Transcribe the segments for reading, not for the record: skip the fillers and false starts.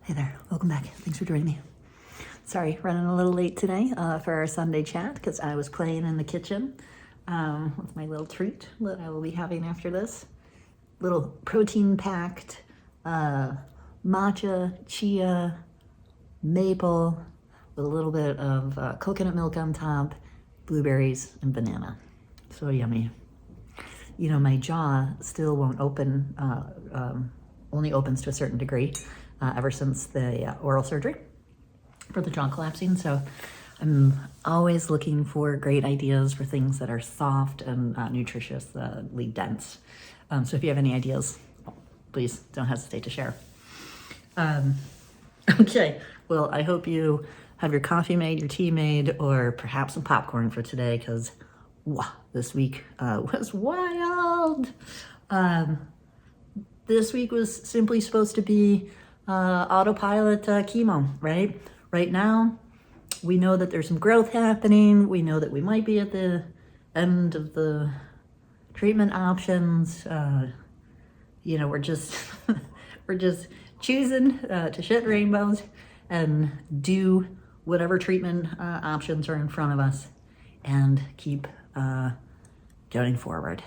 Hey there, welcome back. Thanks for joining me. Sorry, running a little late today for our Sunday chat because I was playing in the kitchen with my little treat that I will be having after this. Little protein-packed matcha, chia, maple, with a little bit of coconut milk on top, blueberries, and banana. So yummy. You know, my jaw still won't open, only opens to a certain degree. Ever since the oral surgery for the jaw collapsing. So I'm always looking for great ideas for things that are soft and nutritiously dense. So if you have any ideas, please don't hesitate to share. Okay, well, I hope you have your coffee made, your tea made, or perhaps some popcorn for today, because wow, this week was wild. This week was simply supposed to be autopilot chemo, right? Right now, we know that there's some growth happening. We know that we might be at the end of the treatment options. You know, we're just we're just choosing to shit rainbows and do whatever treatment options are in front of us and keep going forward.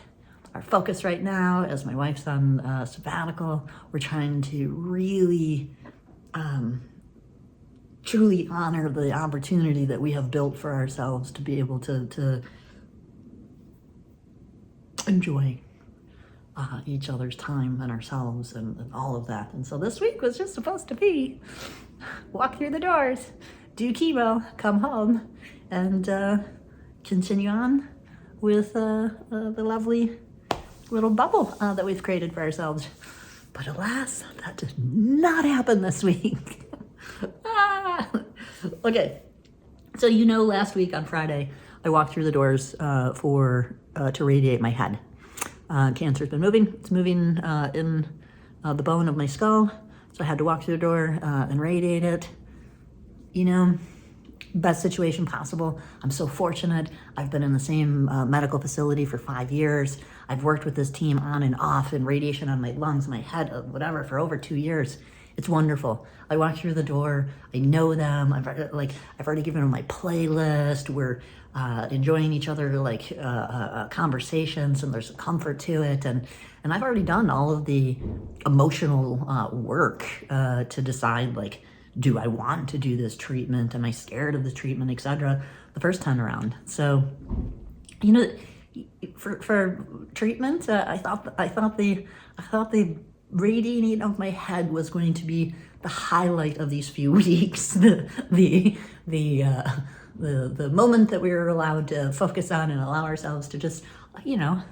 Our focus right now, as my wife's on sabbatical, we're trying to really truly honor the opportunity that we have built for ourselves to be able to enjoy each other's time and ourselves and all of that. And so this week was just supposed to be walk through the doors, do chemo, come home, and continue on with the lovely little bubble that we've created for ourselves. But alas, that did not happen this week. Okay, so you know, last week on Friday, I walked through the doors to radiate my head. Cancer's been moving. It's moving in the bone of my skull, so I had to walk through the door and radiate it. You know, best situation possible. I'm so fortunate. I've been in the same medical facility for 5 years. I've worked with this team on and off in radiation on my lungs, my head, whatever, for over 2 years. It's wonderful. I walk through the door. I know them. I've already given them my playlist. We're enjoying each other, conversations, and there's a comfort to it. And I've already done all of the emotional work to decide, like, do I want to do this treatment? Am I scared of the treatment, etc. the first time around? So, you know, for treatment, I thought the radiating of my head was going to be the highlight of these few weeks. The moment that we were allowed to focus on and allow ourselves to just, you know,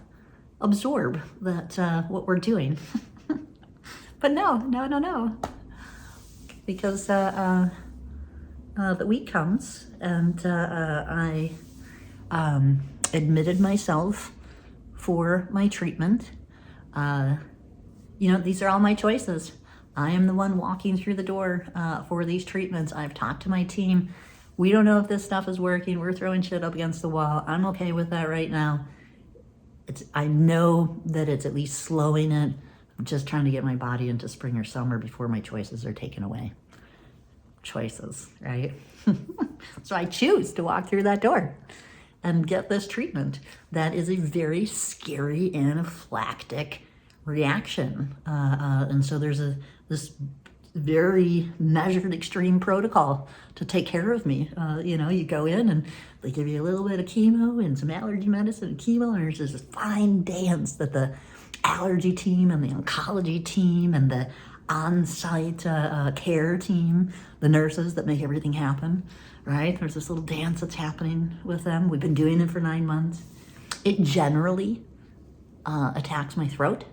absorb that what we're doing. But no. Because the week comes and I admitted myself for my treatment. You know, these are all my choices. I am the one walking through the door for these treatments. I've talked to my team. We don't know if this stuff is working. We're throwing shit up against the wall. I'm okay with that right now. I know that it's at least slowing it. I'm just trying to get my body into spring or summer before my choices are taken away. Choices, right? So I choose to walk through that door and get this treatment. That is a very scary anaphylactic reaction. And so there's this very measured extreme protocol to take care of me. You know, you go in and they give you a little bit of chemo and some allergy medicine and chemo, and there's this fine dance that the allergy team and the oncology team and the on-site care team, the nurses that make everything happen, right? There's this little dance that's happening with them. We've been doing it for 9 months. It generally attacks my throat.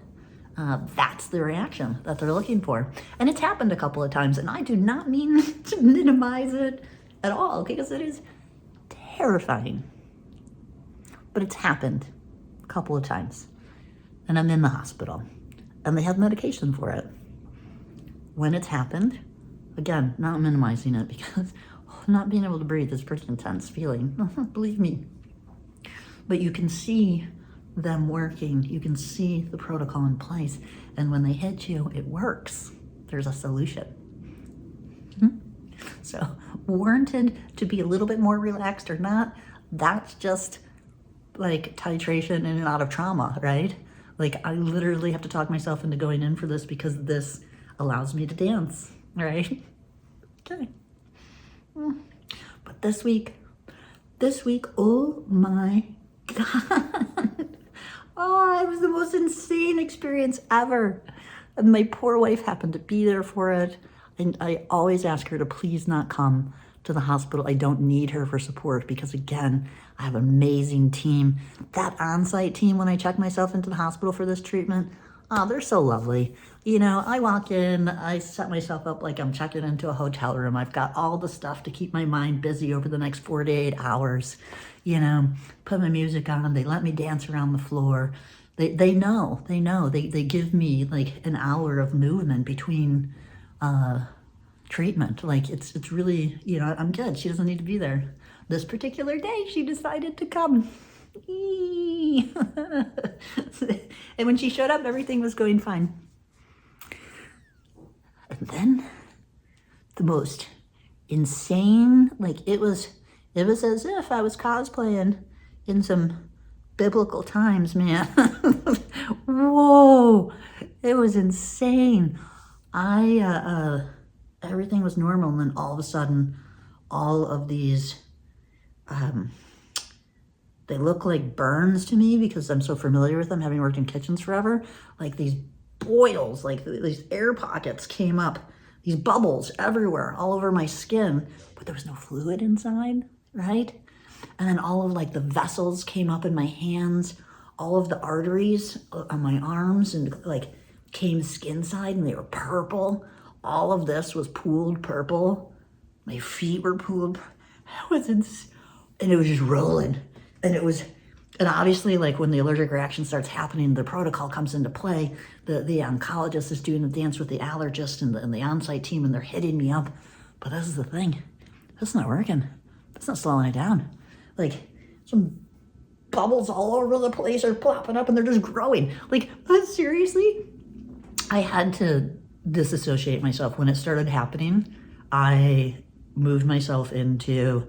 That's the reaction that they're looking for. And it's happened a couple of times, and I do not mean to minimize it at all, because it is terrifying. But it's happened a couple of times. And I'm in the hospital, and they have medication for it. When it's happened, again, not minimizing it, because not being able to breathe is a pretty intense feeling, believe me. But you can see them working, you can see the protocol in place, and when they hit you, it works. There's a solution. So warranted to be a little bit more relaxed or not, that's just like titration in and out of trauma, right? Like I literally have to talk myself into going in for this because this allows me to dance, right? Okay. But this week, oh my God. Oh, it was the most insane experience ever. And my poor wife happened to be there for it. And I always ask her to please not come to the hospital. I don't need her for support because, again, I have an amazing team. That on-site team, when I check myself into the hospital for this treatment, oh, they're so lovely. You know, I walk in, I set myself up like I'm checking into a hotel room. I've got all the stuff to keep my mind busy over the next 4 to 8 hours. You know, put my music on, they let me dance around the floor. They know, they give me like an hour of movement between treatment. Like it's really, you know, I'm good. She doesn't need to be there. This particular day, she decided to come. And when she showed up, everything was going fine. And then the most insane, like it was as if I was cosplaying in some biblical times, man. Whoa, it was insane. Everything was normal, and then all of a sudden, all of these, they look like burns to me because I'm so familiar with them, having worked in kitchens forever. Like these boils, like these air pockets came up, these bubbles everywhere, all over my skin, but there was no fluid inside, right? And then all of like the vessels came up in my hands, all of the arteries on my arms and like came skin side and they were purple. All of this was pooled purple. My feet were pooled. And it was just rolling. And obviously like when the allergic reaction starts happening, the protocol comes into play. The oncologist is doing a dance with the allergist and the on-site team, and they're hitting me up. But this is the thing. That's not working. That's not slowing it down. Like some bubbles all over the place are plopping up and they're just growing. Like, seriously? I had to disassociate myself. When it started happening, I moved myself into,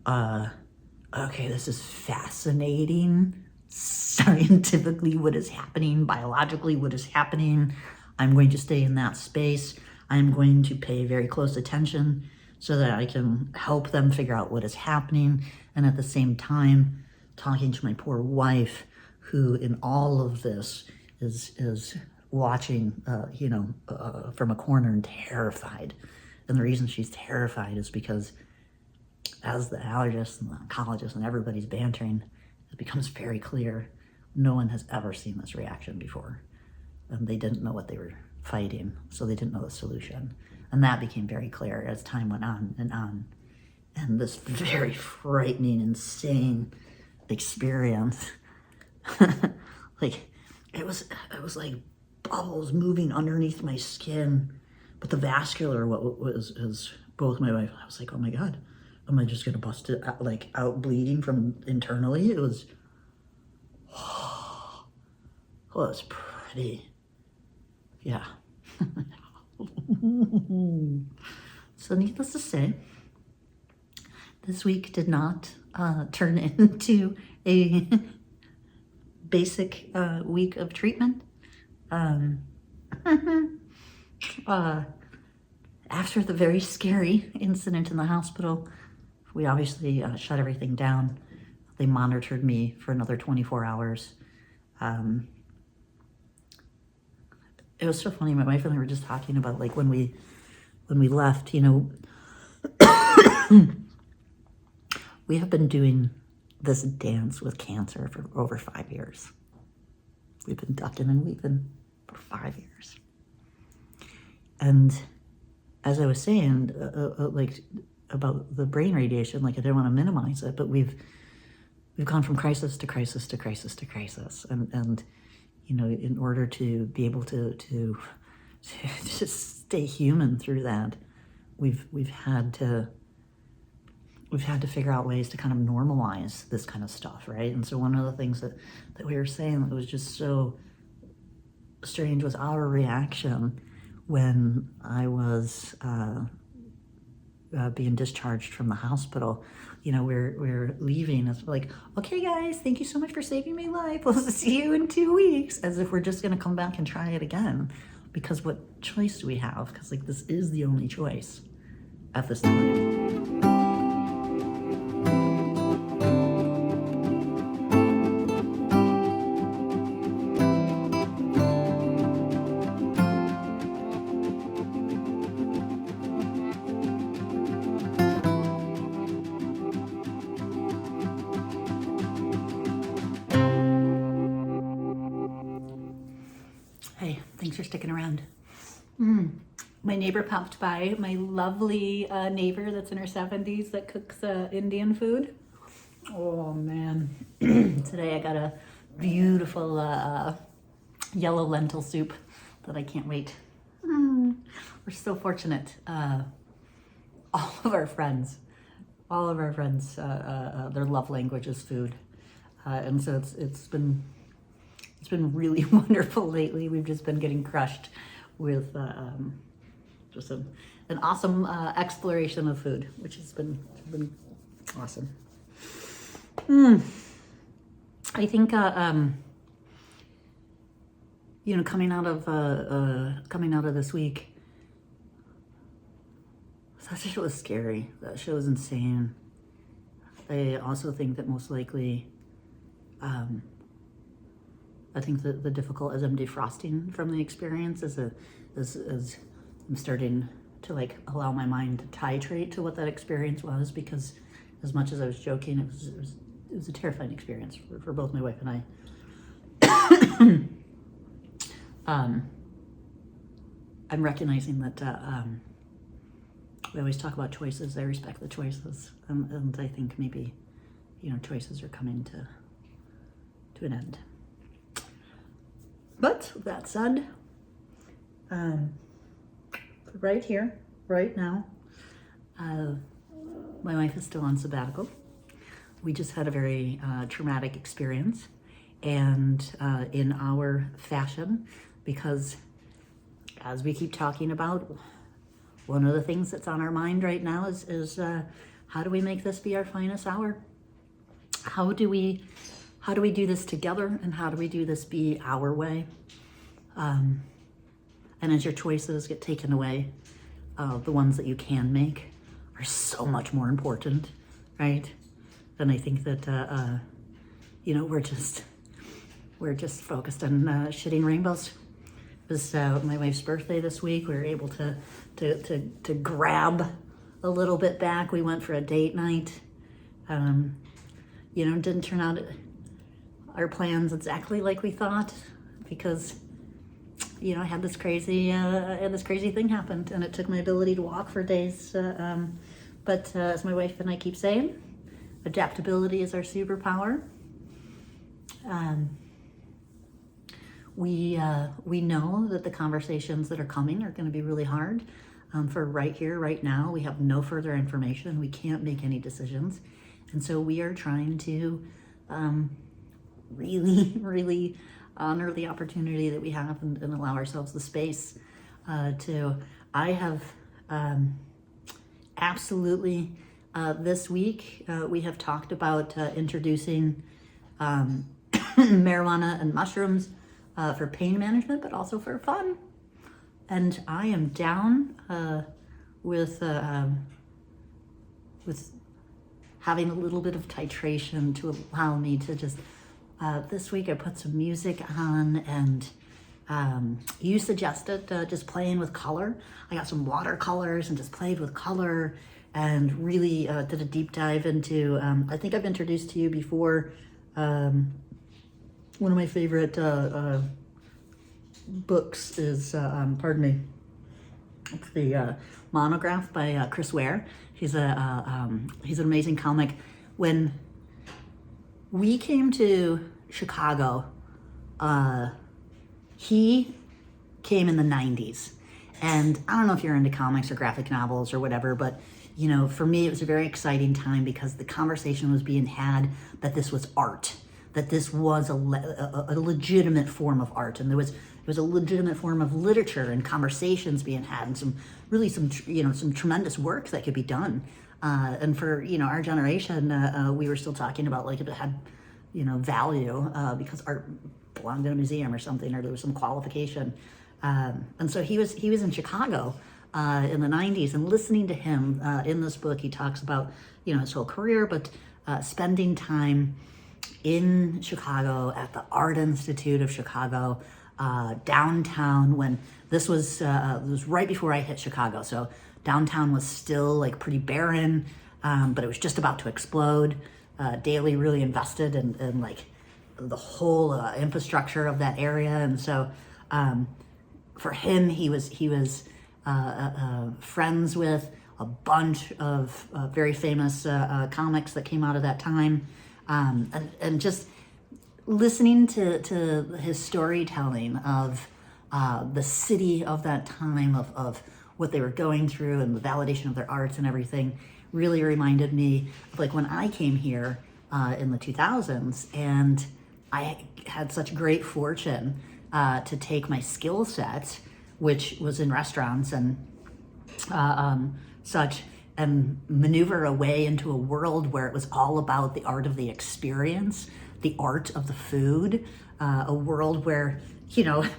okay, this is fascinating. Scientifically, what is happening? Biologically, what is happening? I'm going to stay in that space. I'm going to pay very close attention so that I can help them figure out what is happening. And at the same time, talking to my poor wife, who in all of this is watching, from a corner and terrified. And the reason she's terrified is because as the allergist and the oncologist and everybody's bantering, it becomes very clear no one has ever seen this reaction before. And they didn't know what they were fighting, so they didn't know the solution. And that became very clear as time went on and on. And this very frightening, insane experience, like it was like bubbles moving underneath my skin. But the vascular, was both my wife, I was like, oh my God, am I just gonna bust it out, like out bleeding from internally? It was, oh, it was pretty, yeah. So needless to say, this week did not turn into a basic week of treatment. After the very scary incident in the hospital, we obviously shut everything down. They monitored me for another 24 hours. It was so funny. My wife and I were just talking about like when we left, you know, we have been doing this dance with cancer for over 5 years. We've been ducking and weaving for 5 years. And as I was saying, like about the brain radiation, like I didn't want to minimize it, but we've gone from crisis to crisis to crisis to crisis. And you know, in order to be able to just stay human through that, we've had to figure out ways to kind of normalize this kind of stuff, right? And so one of the things that we were saying that was just so strange was our reaction when I was being discharged from the hospital, you know, we're leaving. It's like, okay, guys, thank you so much for saving my life. We'll see you in 2 weeks, as if we're just going to come back and try it again. Because what choice do we have? Because like this is the only choice at this time. Hey, thanks for sticking around. My neighbor popped by, my lovely neighbor that's in her 70s that cooks Indian food. Oh man, today I got a beautiful yellow lentil soup that I can't wait. We're so fortunate. All of our friends, their love language is food. And so it's been really wonderful lately. We've just been getting crushed with just an awesome exploration of food, which has been awesome. I think you know, coming out of this week, that show was scary. That show was insane. I also think that most likely, I think that the difficult as I'm defrosting from the experience is I'm starting to like allow my mind to titrate to what that experience was, because as much as I was joking, it was a terrifying experience for both my wife and I. I'm recognizing that we always talk about choices. I respect the choices, and I think maybe, you know, choices are coming to an end. But that said, right here, right now, my wife is still on sabbatical. We just had a very traumatic experience, and in our fashion, because as we keep talking about, one of the things that's on our mind right now is how do we make this be our finest hour? How do we do this together, and how do we do this be our way? And as your choices get taken away, the ones that you can make are so much more important, right? And I think that you know, we're just focused on shitting rainbows. It was my wife's birthday this week. We were able to grab a little bit back. We went for a date night. You know, didn't turn out our plans exactly like we thought, because, you know, I had this crazy thing happened, and it took my ability to walk for days. But as my wife and I keep saying, adaptability is our superpower. We know that the conversations that are coming are going to be really hard. For right here, right now, we have no further information. We can't make any decisions. And so we are trying to really honor the opportunity that we have, and allow ourselves the space to. I have absolutely, this week, we have talked about introducing marijuana and mushrooms for pain management, but also for fun. And I am down with having a little bit of titration to allow me to just, this week I put some music on, and you suggested just playing with color. I got some watercolors and just played with color, and really did a deep dive into, I think I've introduced to you before, one of my favorite books is, pardon me, it's the Monograph by Ware. He's an amazing comic. When we came to Chicago, he came in the 90s. And I don't know if you're into comics or graphic novels or whatever, but you know, for me, it was a very exciting time, because the conversation was being had that this was art, that this was a legitimate form of art. And there was it was a legitimate form of literature and conversations being had, and some tremendous work that could be done. And for, our generation, we were still talking about like if it had, value, because art belonged in a museum or something, or there was some qualification. And so he was in Chicago in the 90s, and listening to him in this book, he talks about, his whole career, but spending time in Chicago at the Art Institute of Chicago, downtown, when this was it was right before I hit Chicago. So downtown was still like pretty barren, but it was just about to explode. Daley really invested in like the whole infrastructure of that area. And so for him, he was friends with a bunch of very famous comics that came out of that time. And just listening to his storytelling of the city of that time, of what they were going through and the validation of their arts and everything, really reminded me of like when I came here in the 2000s, and I had such great fortune to take my skill set, which was in restaurants and such, and maneuver a way into a world where it was all about the art of the experience, the art of the food, a world where,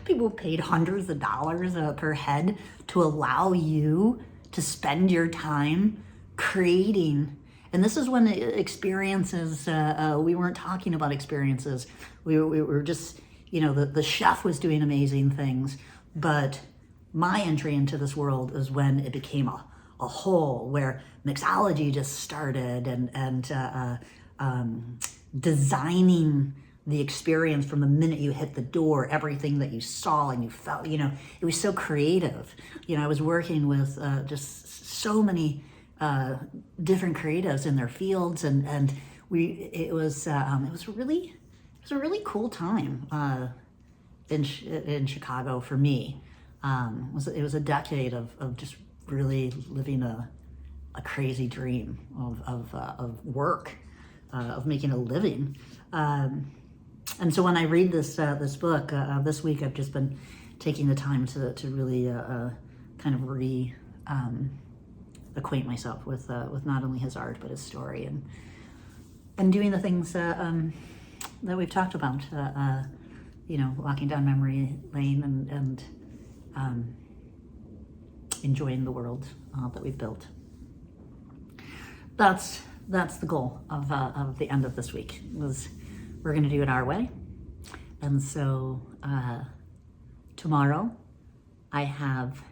people paid hundreds of dollars per head to allow you to spend your time creating. And this is when experiences, we weren't talking about experiences. We were just, the chef was doing amazing things, but my entry into this world is when it became a whole, where mixology just started, and designing the experience from the minute you hit the door, everything that you saw and you felt, it was so creative. I was working with just so many different creatives in their fields, and it was a really cool time in Chicago for me. It was a decade of just really living a crazy dream of work, of making a living. And so when I read this book this week, I've just been taking the time to really kind of acquaint myself with not only his art but his story, and doing the things that we've talked about. Walking down memory lane and enjoying the world that we've built. That's the goal of the end of this week. We're going to do it our way. And so tomorrow I have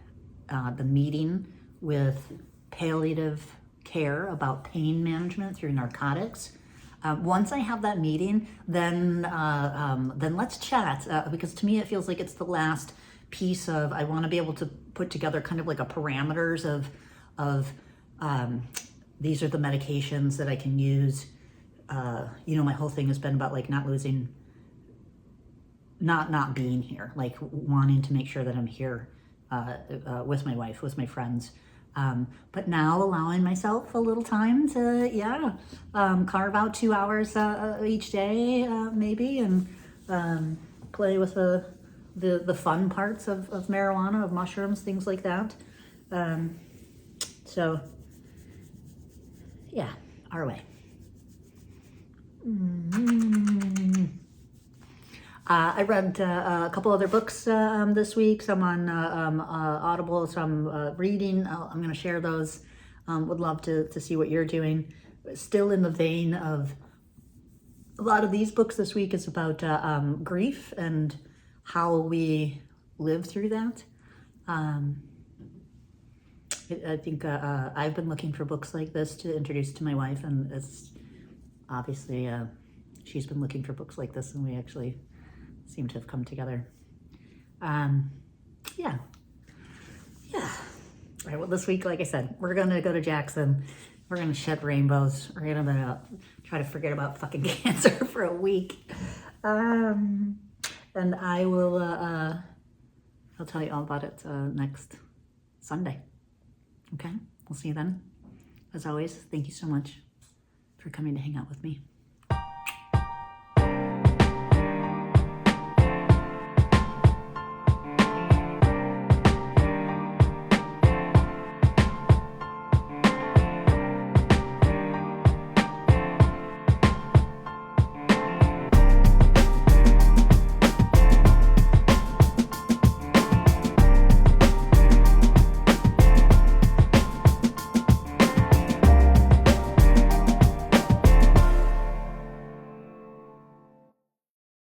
the meeting with palliative care about pain management through narcotics. Once I have that meeting, then let's chat, because to me it feels like it's the last piece of, I want to be able to put together kind of like a parameters of these are the medications that I can use. My whole thing has been about like not being here, like wanting to make sure that I'm here with my wife, with my friends. But now allowing myself a little time to, carve out 2 hours each day, maybe, and play with the fun parts of marijuana, of mushrooms, things like that. So, yeah, our way. I read a couple other books this week, some on Audible, some reading. I'm going to share those. Would love to see what you're doing. Still in the vein of a lot of these books this week is about grief and how we live through that. I think I've been looking for books like this to introduce to my wife, and it's obviously she's been looking for books like this, and we actually seem to have come together. Yeah. All right, well, this week, like I said, we're gonna go to Jackson. We're gonna shed rainbows. We're gonna try to forget about fucking cancer for a week. And I will, I'll tell you all about it next Sunday. Okay, we'll see you then. As always, thank you so much for coming to hang out with me.